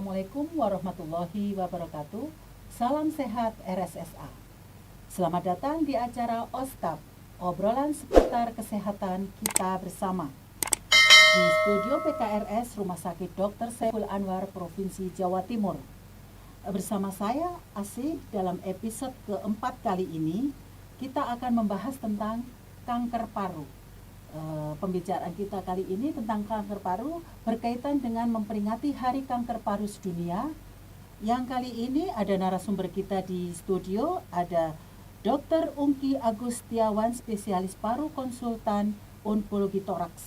Assalamualaikum warahmatullahi wabarakatuh. Salam sehat RSSA. Selamat datang di acara OSTAP, obrolan seputar kesehatan kita bersama. Di studio PKRS Rumah Sakit Dr. Saiful Anwar, Provinsi Jawa Timur. Bersama saya, Asih, dalam episode keempat kali ini, kita akan membahas tentang kanker paru. Pembicaraan kita kali ini tentang kanker paru berkaitan dengan memperingati Hari Kanker Paru Sedunia. Yang kali ini ada narasumber kita di studio, ada Dr. Ungki Agustiawan, spesialis paru konsultan onkologi toraks.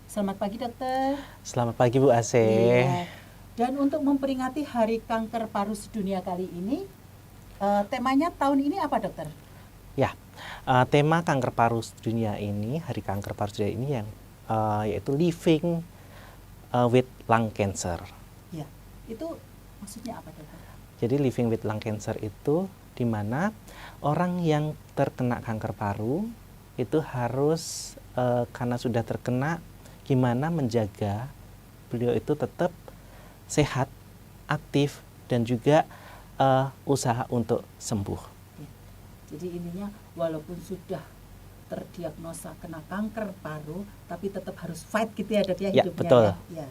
Selamat pagi, dokter. Selamat pagi, Bu Asih. Iya. Dan untuk memperingati Hari Kanker Paru Sedunia kali ini, temanya tahun ini apa, dokter? Ya, tema kanker paru sedunia ini, Hari Kanker Paru Sedunia ini yaitu Living with Lung Cancer. Ya, itu maksudnya apa, dokter? Jadi Living with Lung Cancer itu di mana orang yang terkena kanker paru itu harus karena sudah terkena, gimana menjaga beliau itu tetap sehat, aktif, dan juga usaha untuk sembuh. Jadi intinya walaupun sudah terdiagnosa kena kanker paru, tapi tetap harus fight gitu ya, dok ya, hidupnya. Betul. Ya.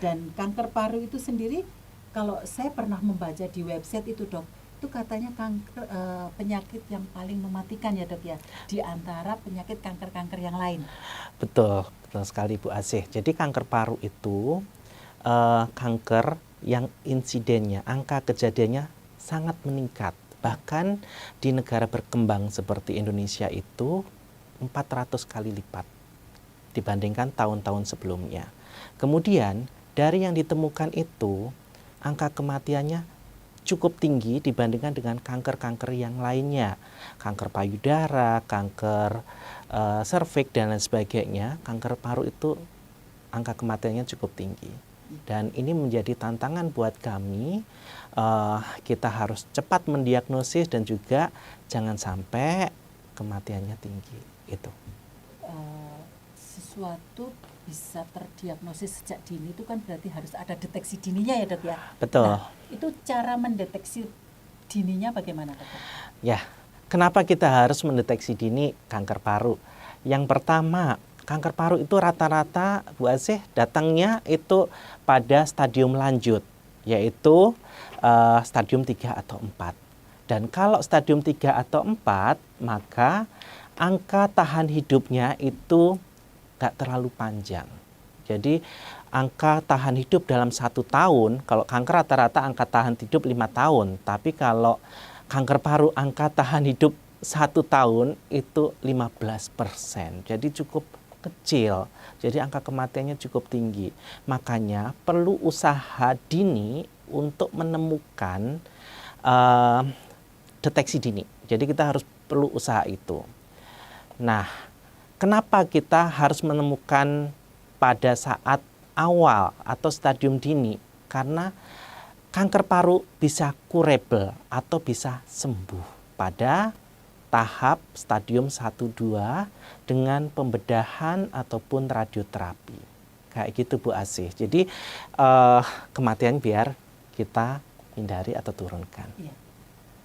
Dan kanker paru itu sendiri, kalau saya pernah membaca di website itu, dok, itu katanya kanker penyakit yang paling mematikan ya, dok ya, di antara penyakit kanker-kanker yang lain. Betul sekali, Bu Asih. Jadi kanker paru itu kanker yang insidennya, angka kejadiannya sangat meningkat. Bahkan di negara berkembang seperti Indonesia itu 400 kali lipat dibandingkan tahun-tahun sebelumnya. Kemudian dari yang ditemukan itu, angka kematiannya cukup tinggi dibandingkan dengan kanker-kanker yang lainnya. Kanker payudara, kanker serviks, dan lain sebagainya. Kanker paru itu angka kematiannya cukup tinggi. Dan ini menjadi tantangan buat kami, kita harus cepat mendiagnosis dan juga jangan sampai kematiannya tinggi. Itu. Sesuatu bisa terdiagnosis sejak dini itu kan berarti harus ada deteksi dininya ya, dok ya? Betul. Nah, itu cara mendeteksi dininya bagaimana, dok? Ya, kenapa kita harus mendeteksi dini kanker paru? Yang pertama, kanker paru itu rata-rata, Bu Asih, datangnya itu pada stadium lanjut, yaitu stadium 3 atau 4. Dan kalau stadium 3 atau 4, maka angka tahan hidupnya itu nggak terlalu panjang. Jadi angka tahan hidup dalam 1 tahun, kalau kanker rata-rata angka tahan hidup 5 tahun, tapi kalau kanker paru angka tahan hidup 1 tahun itu 15%. Jadi cukup kecil, jadi angka kematiannya cukup tinggi. Makanya perlu usaha dini untuk menemukan deteksi dini. Jadi kita harus perlu usaha itu. Nah, kenapa kita harus menemukan pada saat awal atau stadium dini? Karena kanker paru bisa curable atau bisa sembuh pada tahap stadium 1-2 dengan pembedahan ataupun radioterapi. Kayak gitu, Bu Asih. Jadi kematian biar kita hindari atau turunkan. Iya.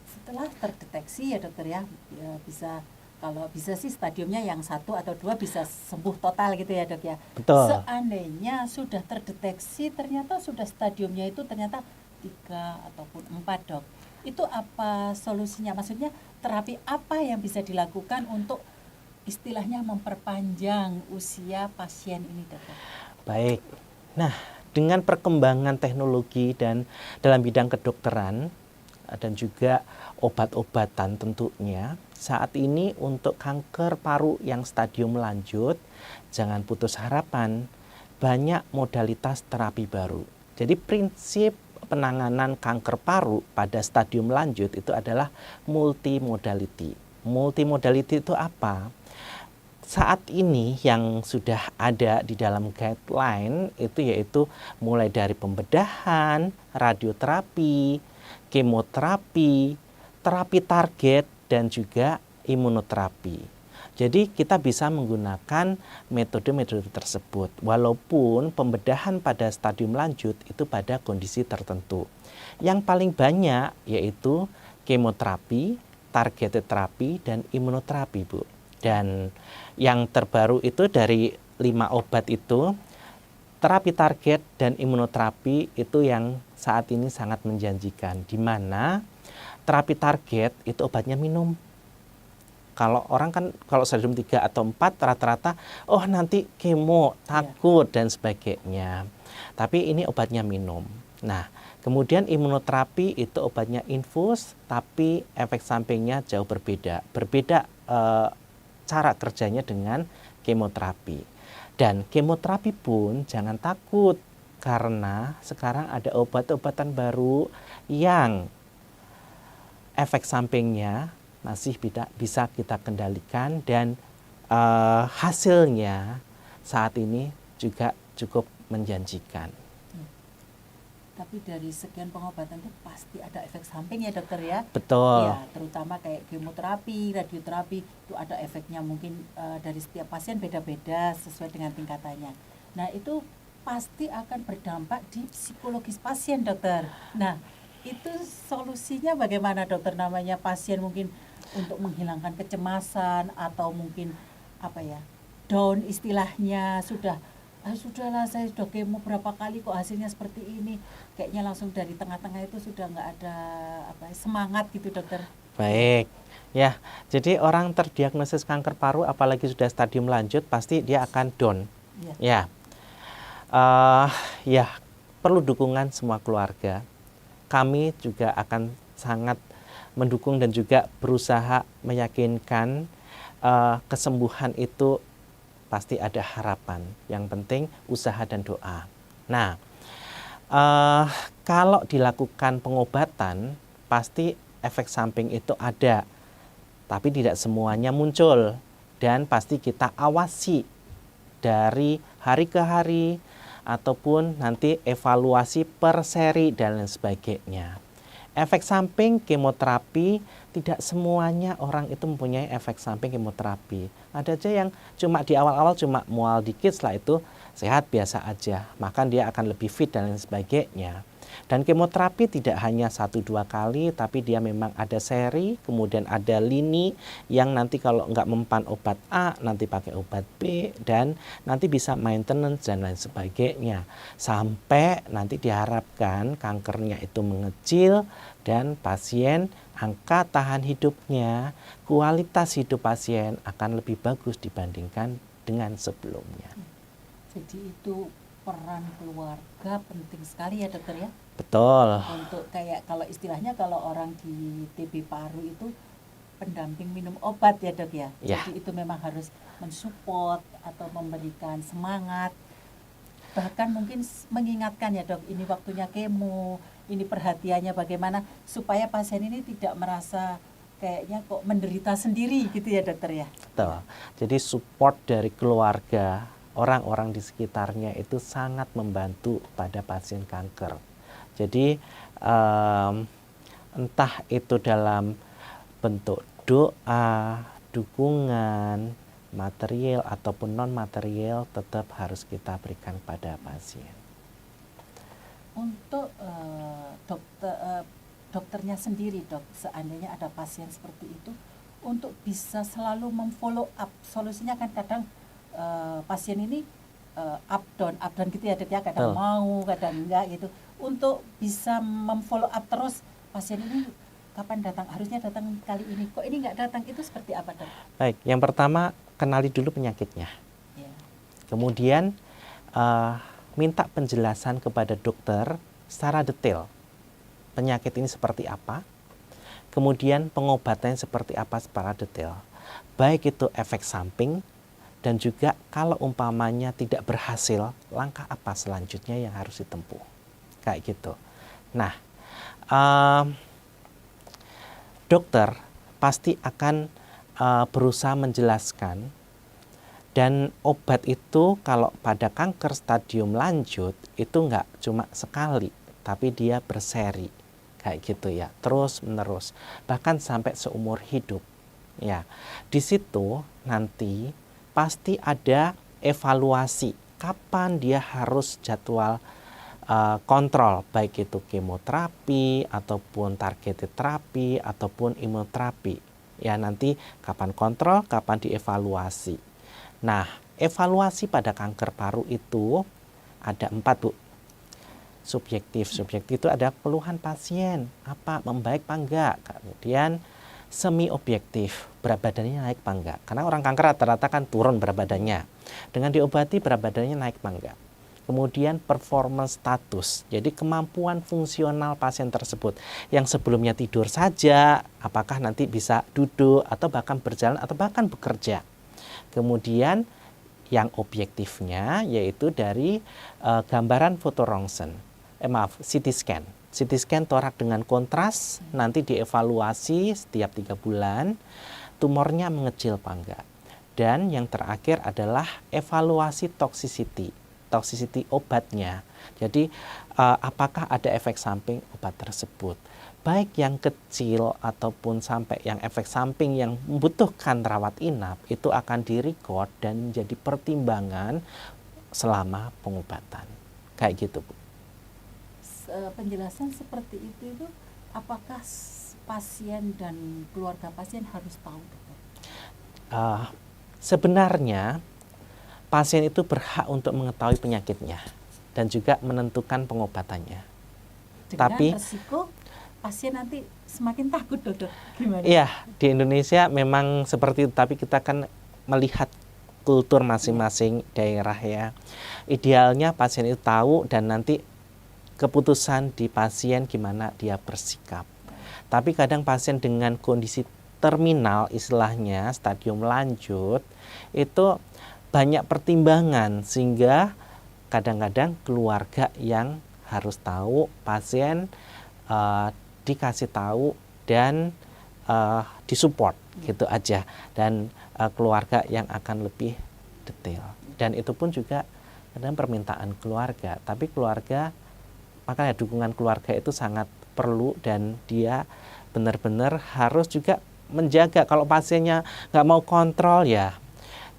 Setelah terdeteksi ya, dokter ya, bisa, kalau bisa sih stadiumnya yang 1 atau 2 bisa sembuh total gitu ya, dok ya. Betul. Seandainya sudah terdeteksi ternyata sudah stadiumnya itu ternyata 3 ataupun 4, dok. Itu apa solusinya? Maksudnya terapi apa yang bisa dilakukan untuk istilahnya memperpanjang usia pasien ini, dokter? Baik. Nah, dengan perkembangan teknologi dan dalam bidang kedokteran dan juga obat-obatan tentunya, saat ini untuk kanker paru yang stadium lanjut, jangan putus harapan, banyak modalitas terapi baru. Jadi prinsip penanganan kanker paru pada stadium lanjut itu adalah multimodality. Multimodality itu apa? Saat ini yang sudah ada di dalam guideline itu yaitu mulai dari pembedahan, radioterapi, kemoterapi, terapi target, dan juga imunoterapi. Jadi kita bisa menggunakan metode-metode tersebut walaupun pembedahan pada stadium lanjut itu pada kondisi tertentu. Yang paling banyak yaitu kemoterapi, targeted terapi, dan imunoterapi, Bu. Dan yang terbaru itu dari 5 obat itu, terapi target dan imunoterapi itu yang saat ini sangat menjanjikan, di mana terapi target itu obatnya minum. Kalau orang kan kalau stadium 3 atau 4 rata-rata oh nanti kemo, takut dan sebagainya. Tapi ini obatnya minum. Nah, kemudian imunoterapi itu obatnya infus tapi efek sampingnya jauh berbeda. Berbeda cara kerjanya dengan kemoterapi. Dan kemoterapi pun jangan takut karena sekarang ada obat-obatan baru yang efek sampingnya masih bisa kita kendalikan dan hasilnya saat ini juga cukup menjanjikan. Tapi dari sekian pengobatan itu pasti ada efek samping ya dokter ya? Betul. Ya, terutama kayak kemoterapi, radioterapi itu ada efeknya mungkin dari setiap pasien beda-beda sesuai dengan tingkatannya. Nah itu pasti akan berdampak di psikologis pasien dokter. Nah itu solusinya bagaimana dokter, namanya pasien mungkin untuk menghilangkan kecemasan atau mungkin apa ya, down istilahnya, sudahlah saya sudah kemo berapa kali kok hasilnya seperti ini, kayaknya langsung dari tengah-tengah itu sudah nggak ada semangat gitu dokter. Baik ya, jadi orang terdiagnosis kanker paru apalagi sudah stadium lanjut pasti dia akan down ya. Ya perlu dukungan semua keluarga. Kami juga akan sangat mendukung dan juga berusaha meyakinkan kesembuhan itu pasti ada harapan. Yang penting usaha dan doa. Nah, kalau dilakukan pengobatan pasti efek samping itu ada, tapi tidak semuanya muncul dan pasti kita awasi dari hari ke hari ataupun nanti evaluasi per seri dan lain sebagainya. Efek samping kemoterapi tidak semuanya orang itu mempunyai efek samping kemoterapi. Ada aja yang cuma di awal-awal cuma mual dikit, setelah itu sehat biasa aja, makan dia akan lebih fit dan lain sebagainya. Dan kemoterapi tidak hanya 1-2 kali, tapi dia memang ada seri, kemudian ada lini yang nanti kalau nggak mempan obat A, nanti pakai obat B, dan nanti bisa maintenance dan lain sebagainya. Sampai nanti diharapkan kankernya itu mengecil dan pasien angka tahan hidupnya, kualitas hidup pasien akan lebih bagus dibandingkan dengan sebelumnya. Jadi itu peran keluarga penting sekali ya dokter ya? Betul. Untuk kayak kalau istilahnya kalau orang di TB paru itu pendamping minum obat ya dok ya? Ya. Jadi itu memang harus mensupport atau memberikan semangat. Bahkan mungkin mengingatkan ya dok, ini waktunya kemo, ini perhatiannya bagaimana supaya pasien ini tidak merasa kayaknya kok menderita sendiri gitu ya dokter ya? Betul. Jadi support dari keluarga, orang-orang di sekitarnya itu sangat membantu pada pasien kanker. Jadi entah itu dalam bentuk doa, dukungan, material ataupun non material tetap harus kita berikan pada pasien. Untuk dokternya sendiri dok, seandainya ada pasien seperti itu, untuk bisa selalu memfollow up, solusinya kan kadang pasien ini up down gitu ya dok ya, kadang mau kadang enggak gitu. Untuk bisa memfollow up terus pasien ini kapan datang, harusnya datang kali ini, kok ini enggak datang, itu seperti apa dok? Baik, yang pertama kenali dulu penyakitnya. Ya. Kemudian minta penjelasan kepada dokter secara detail. Penyakit ini seperti apa? Kemudian pengobatannya seperti apa secara detail. Baik itu efek samping dan juga kalau umpamanya tidak berhasil, langkah apa selanjutnya yang harus ditempuh. Kayak gitu. Nah, dokter pasti akan berusaha menjelaskan, dan obat itu kalau pada kanker stadium lanjut itu enggak cuma sekali, tapi dia berseri kayak gitu ya, terus menerus, bahkan sampai seumur hidup. Ya, di situ nanti pasti ada evaluasi kapan dia harus jadwal kontrol, baik itu kemoterapi ataupun targeted terapi ataupun imunoterapi. Ya, nanti kapan kontrol, kapan dievaluasi. Nah, evaluasi pada kanker paru itu ada 4, Bu. Subjektif itu ada keluhan pasien, apa membaik apa enggak. Kemudian semi objektif, berat badannya naik apa enggak. Karena orang kanker rata-rata kan turun berat badannya. Dengan diobati berat badannya naik apa enggak. Kemudian performance status, jadi kemampuan fungsional pasien tersebut. Yang sebelumnya tidur saja, apakah nanti bisa duduk atau bahkan berjalan atau bahkan bekerja. Kemudian yang objektifnya yaitu dari gambaran fotorongsen, CT scan. CT scan torak dengan kontras, nanti dievaluasi setiap 3 bulan, tumornya mengecil apa enggak. Dan yang terakhir adalah evaluasi toxicity obatnya. Jadi apakah ada efek samping obat tersebut. Baik yang kecil ataupun sampai yang efek samping yang membutuhkan rawat inap, itu akan direkod dan menjadi pertimbangan selama pengobatan. Kayak gitu, Bu. Penjelasan seperti itu apakah pasien dan keluarga pasien harus tahu, dokter? Sebenarnya pasien itu berhak untuk mengetahui penyakitnya dan juga menentukan pengobatannya. Dengan resiko pasien nanti semakin takut, dokter. Gimana? Iya, di Indonesia memang seperti itu, tapi kita kan melihat kultur masing-masing daerah ya. Idealnya pasien itu tahu dan nanti keputusan di pasien gimana dia bersikap. Tapi kadang pasien dengan kondisi terminal, istilahnya stadium lanjut, itu banyak pertimbangan sehingga kadang-kadang keluarga yang harus tahu, pasien dikasih tahu dan disupport gitu aja, dan keluarga yang akan lebih detail. Dan itu pun juga kadang permintaan keluarga, tapi keluarga, makanya dukungan keluarga itu sangat perlu dan dia benar-benar harus juga menjaga. Kalau pasiennya nggak mau kontrol ya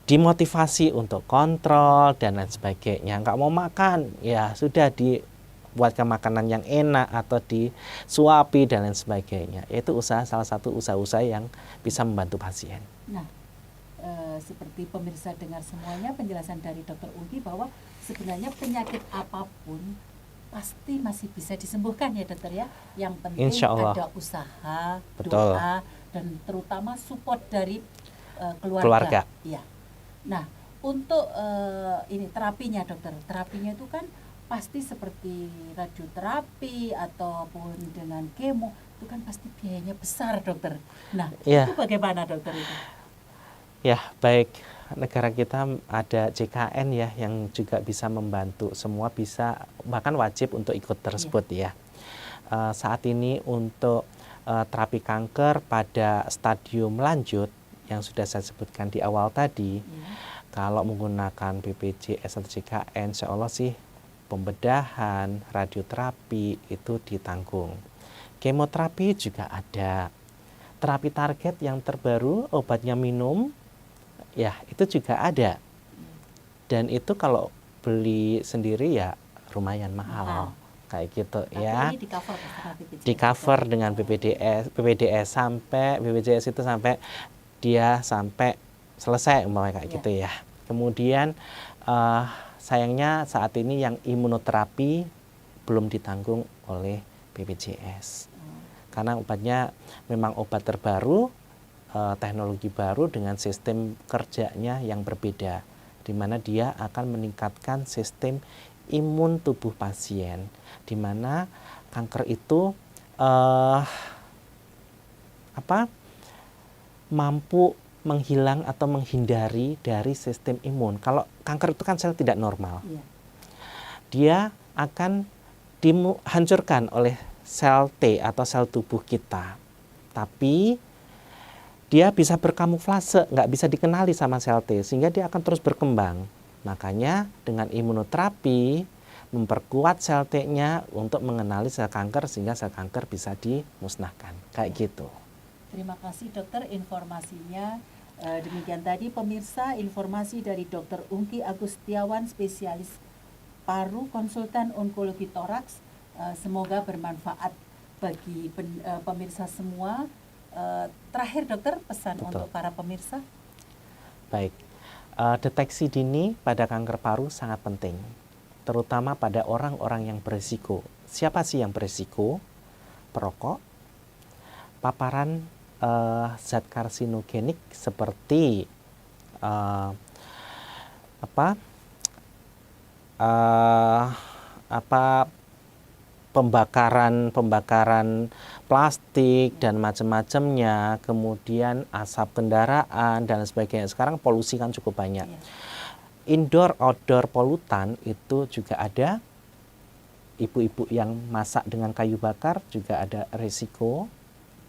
dimotivasi untuk kontrol dan lain sebagainya. Nggak mau makan, ya sudah dibuatkan makanan yang enak atau disuapi dan lain sebagainya. Itu salah satu usaha-usaha yang bisa membantu pasien. Nah, seperti pemirsa dengar semuanya penjelasan dari Dr. Ugi bahwa sebenarnya penyakit apapun pasti masih bisa disembuhkan ya, dokter ya. Yang penting ada usaha, betul, doa, dan terutama support dari keluarga. Ya. Nah, untuk ini terapinya, dokter, terapinya itu kan pasti seperti radioterapi ataupun dengan kemo, itu kan pasti biayanya besar, dokter. Nah, itu bagaimana, dokter itu? Ya, baik, negara kita ada JKN ya yang juga bisa membantu, semua bisa, bahkan wajib untuk ikut tersebut ya. Saat ini untuk terapi kanker pada stadium lanjut yang sudah saya sebutkan di awal tadi, kalau menggunakan BPJS atau JKN, insya Allah sih pembedahan, radioterapi itu ditanggung. Kemoterapi juga ada. Terapi target yang terbaru, obatnya minum, ya itu juga ada. Dan itu kalau beli sendiri ya lumayan mahal. Kayak gitu. Tapi ya. Ini di cover dengan BPJS sampai BPJS itu sampai dia sampai selesai umpamanya kayak gitu ya. Kemudian sayangnya saat ini yang imunoterapi belum ditanggung oleh BPJS. Karena obatnya memang obat terbaru, teknologi baru dengan sistem kerjanya yang berbeda, di mana dia akan meningkatkan sistem imun tubuh pasien, di mana kanker itu mampu menghilang atau menghindari dari sistem imun. Kalau kanker itu kan sel tidak normal, dia akan dihancurkan oleh sel T atau sel tubuh kita, tapi dia bisa berkamuflase, nggak bisa dikenali sama sel T, sehingga dia akan terus berkembang. Makanya dengan imunoterapi memperkuat sel T-nya untuk mengenali sel kanker sehingga sel kanker bisa dimusnahkan, kayak gitu. terima kasih dokter informasinya. Demikian tadi pemirsa informasi dari Dr. Ungki Agustiawan, spesialis paru, konsultan onkologi toraks. Semoga bermanfaat bagi pemirsa semua. Terakhir dokter, pesan untuk para pemirsa. Baik, deteksi dini pada kanker paru sangat penting, terutama pada orang-orang yang berisiko. Siapa sih yang berisiko? Perokok, paparan zat karsinogenik seperti pembakaran plastik dan macam-macamnya, kemudian asap kendaraan dan sebagainya. Sekarang polusi kan cukup banyak. Indoor outdoor polutan itu juga ada. Ibu-ibu yang masak dengan kayu bakar juga ada risiko.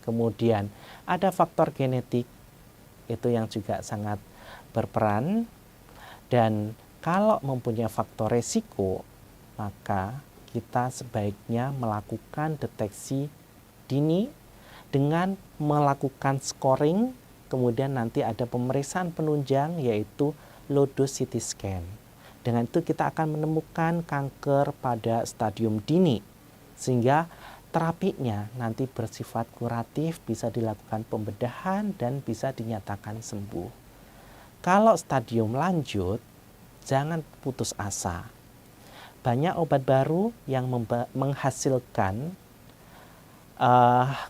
Kemudian ada faktor genetik itu yang juga sangat berperan, dan kalau mempunyai faktor risiko maka kita sebaiknya melakukan deteksi dini dengan melakukan scoring, kemudian nanti ada pemeriksaan penunjang yaitu low dose CT scan. Dengan itu kita akan menemukan kanker pada stadium dini, sehingga terapinya nanti bersifat kuratif, bisa dilakukan pembedahan dan bisa dinyatakan sembuh. Kalau stadium lanjut, jangan putus asa. Banyak obat baru yang menghasilkan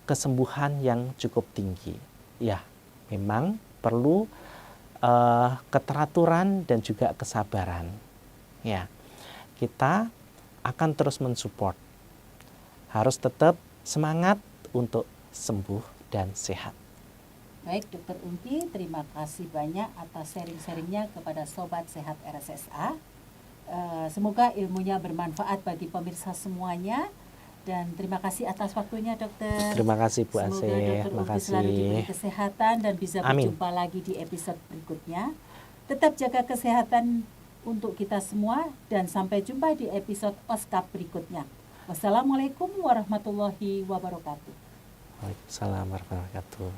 kesembuhan yang cukup tinggi. Ya, memang perlu keteraturan dan juga kesabaran. Ya, kita akan terus mensupport. Harus tetap semangat untuk sembuh dan sehat. Baik, Dr. Ungki, terima kasih banyak atas sharing-sharingnya kepada Sobat Sehat RSSA. Semoga ilmunya bermanfaat bagi pemirsa semuanya. Dan terima kasih atas waktunya, dokter. Terima kasih, Bu Asih. Semoga Dr. Ungki selalu diberi kesehatan dan bisa berjumpa lagi di episode berikutnya. Tetap jaga kesehatan untuk kita semua dan sampai jumpa di episode OSKAP berikutnya. Wassalamualaikum warahmatullahi wabarakatuh. Waalaikumsalam warahmatullahi wabarakatuh.